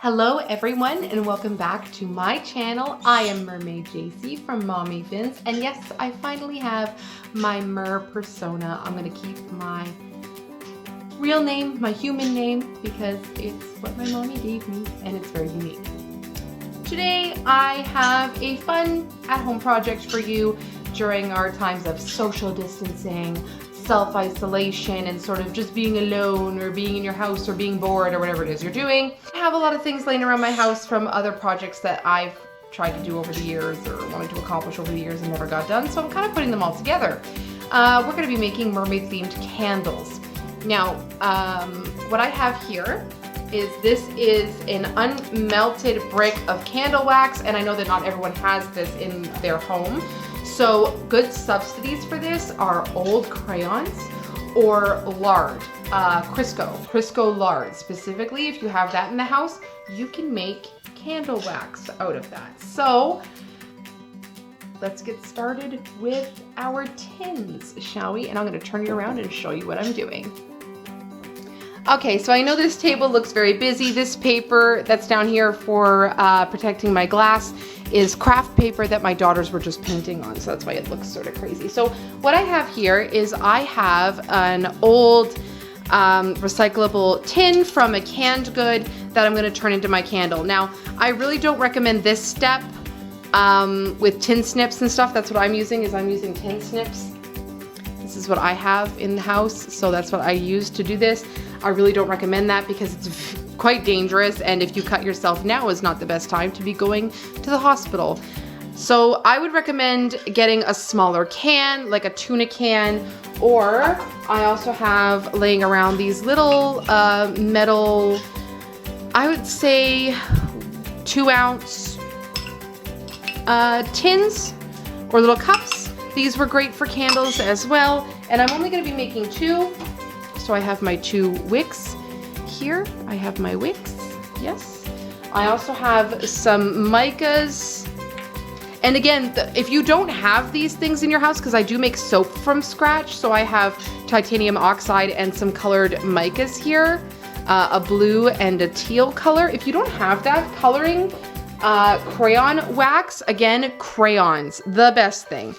Hello everyone and welcome back to my channel. I am Mermaid JC from Mommy Vince, and yes, I finally have my mer persona. I'm gonna keep my real name, my human name, because it's what my mommy gave me and it's very unique. Today I have a fun at-home project for you during our times of social distancing, self-isolation, and sort of just being alone or being in your house or being bored or whatever it is you're doing. I have a lot of things laying around my house from other projects that I've tried to do over the years or wanted to accomplish over the years and never got done, so I'm kind of putting them all together. We're going to be making mermaid themed candles. Now, what I have here is this is an unmelted brick of candle wax, and I know that not everyone has this in their home. So good substitutes for this are old crayons or lard, Crisco lard. Specifically, if you have that in the house, you can make candle wax out of that. So let's get started with our tins, shall we? And I'm going to turn you around and show you what I'm doing. Okay, so I know this table looks very busy. This paper that's down here for protecting my glass is craft paper that my daughters were just painting on, so that's why it looks sort of crazy. So what I have here is I have an old recyclable tin from a canned good that I'm going to turn into my candle. Now, I really don't recommend this step with tin snips and stuff. That's what I'm using, is I'm using tin snips. This is what I have in the house, so that's what I use to do this. I really don't recommend that because it's quite dangerous, and if you cut yourself now is not the best time to be going to the hospital. So I would recommend getting a smaller can, like a tuna can, or I also have laying around these little metal, I would say 2-ounce tins or little cups. These were great for candles as well, and I'm only going to be making 2. So I have my 2 wicks here. I have my wicks, yes. I also have some micas. And again, if you don't have these things in your house, because I do make soap from scratch, so I have titanium oxide and some colored micas here, a blue and a teal color. If you don't have that coloring, crayon wax, again, crayons, the best thing.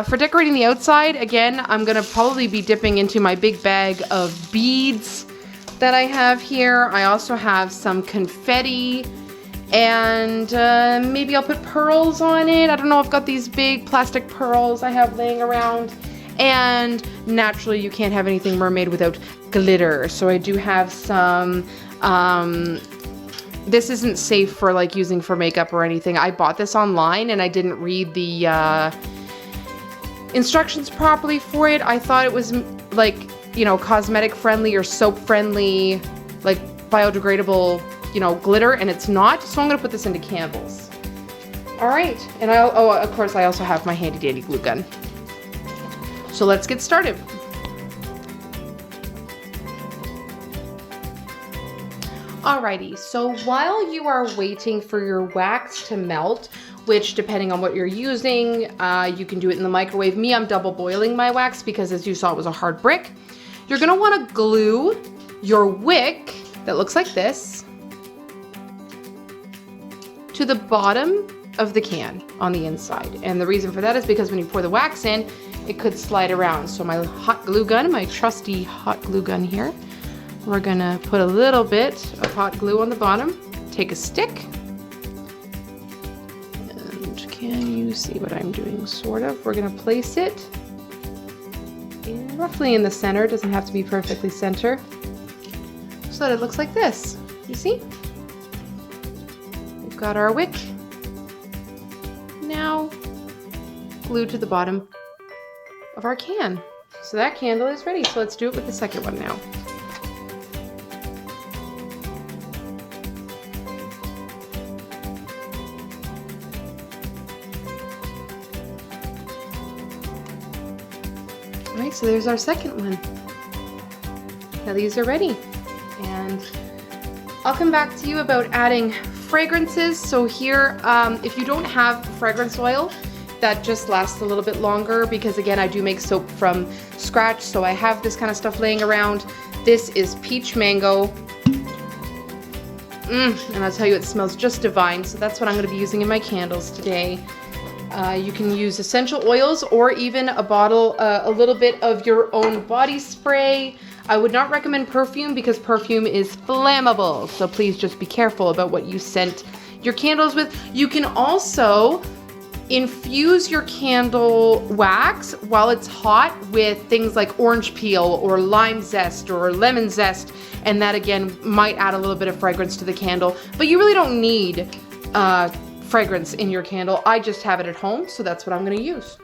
For decorating the outside, again, I'm gonna probably be dipping into my big bag of beads that I have here. I also have some confetti, and maybe I'll put pearls on it. I don't know, I've got these big plastic pearls I have laying around. And naturally, you can't have anything mermaid without glitter. So I do have some, this isn't safe for like using for makeup or anything. I bought this online and I didn't read the instructions properly for it. I thought it was like, you know, cosmetic friendly or soap friendly, like biodegradable, you know, glitter, and it's not. So I'm gonna put this into candles. All right, and oh, of course, I also have my handy dandy glue gun. So let's get started. Alrighty, so while you are waiting for your wax to melt, which depending on what you're using, you can do it in the microwave. Me, I'm double boiling my wax because as you saw, it was a hard brick. You're gonna wanna glue your wick that looks like this to the bottom of the can on the inside. And the reason for that is because when you pour the wax in, it could slide around. So my hot glue gun, my trusty hot glue gun here, we're gonna put a little bit of hot glue on the bottom, take a stick, and can you see what I'm doing? Sort of. We're gonna place it roughly in the center. It doesn't have to be perfectly center, so that it looks like this. You see? We've got our wick now glued to the bottom of our can. So that candle is ready. So let's do it with the second one now. Alright, so there's our second one. Now these are ready. And I'll come back to you about adding fragrances. So here, if you don't have fragrance oil, that just lasts a little bit longer because again, I do make soap from scratch. So I have this kind of stuff laying around. This is peach mango. And I'll tell you, it smells just divine. So that's what I'm going to be using in my candles today. You can use essential oils or even a bottle, a little bit of your own body spray. I would not recommend perfume because perfume is flammable. So please just be careful about what you scent your candles with. You can also infuse your candle wax while it's hot with things like orange peel or lime zest or lemon zest, and that again might add a little bit of fragrance to the candle, but you really don't need fragrance in your candle. I just have it at home, so that's what I'm going to use.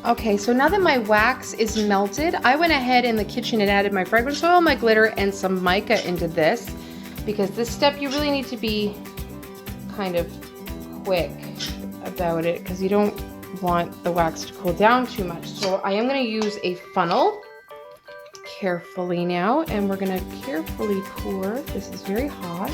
Okay, so now that my wax is melted, I went ahead in the kitchen and added my fragrance oil, my glitter, and some mica into this, because this step you really need to be kind of quick about it because you don't want the wax to cool down too much. So I am going to use a funnel carefully now, and we're going to carefully pour. This is very hot.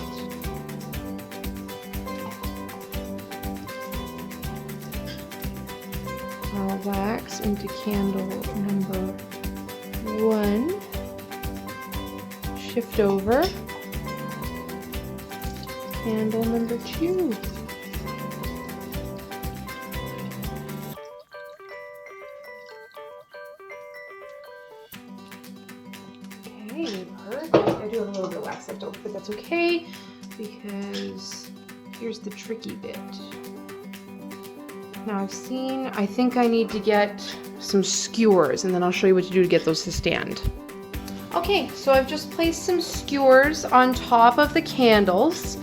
Our wax into candle number 1. Shift over. Candle number 2. Okay, perfect. I do have a little bit of wax left over, but that's okay because here's the tricky bit. Now I think I need to get some skewers, and then I'll show you what to do to get those to stand. Okay, so I've just placed some skewers on top of the candles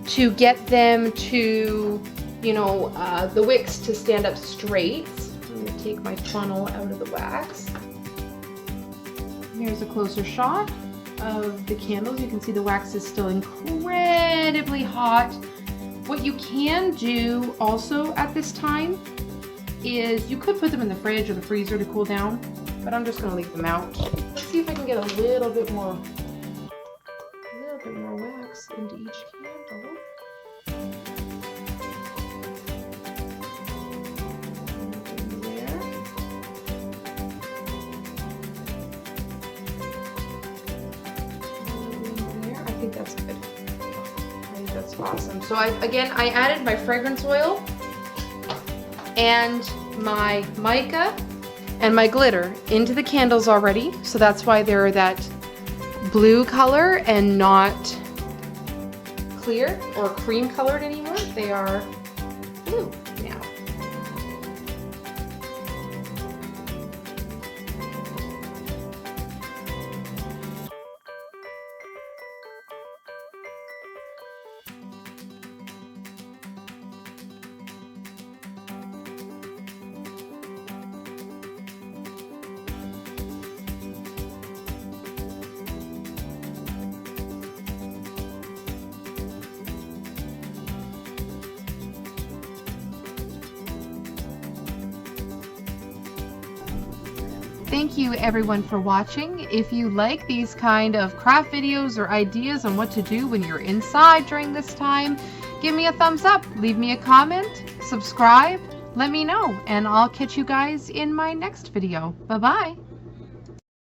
to get them to, the wicks to stand up straight. I'm going to take my funnel out of the wax. Here's a closer shot of the candles. You can see the wax is still incredibly hot. What you can do also at this time is you could put them in the fridge or the freezer to cool down, but I'm just going to leave them out. Let's see if I can get a little bit more wax into each candle. There. I think that's good. That's awesome. So I added my fragrance oil and my mica and my glitter into the candles already. So that's why they're that blue color and not clear or cream colored anymore. They are blue now. Thank you everyone for watching. If you like these kind of craft videos or ideas on what to do when you're inside during this time, give me a thumbs up, leave me a comment, subscribe, let me know, and I'll catch you guys in my next video. Bye-bye.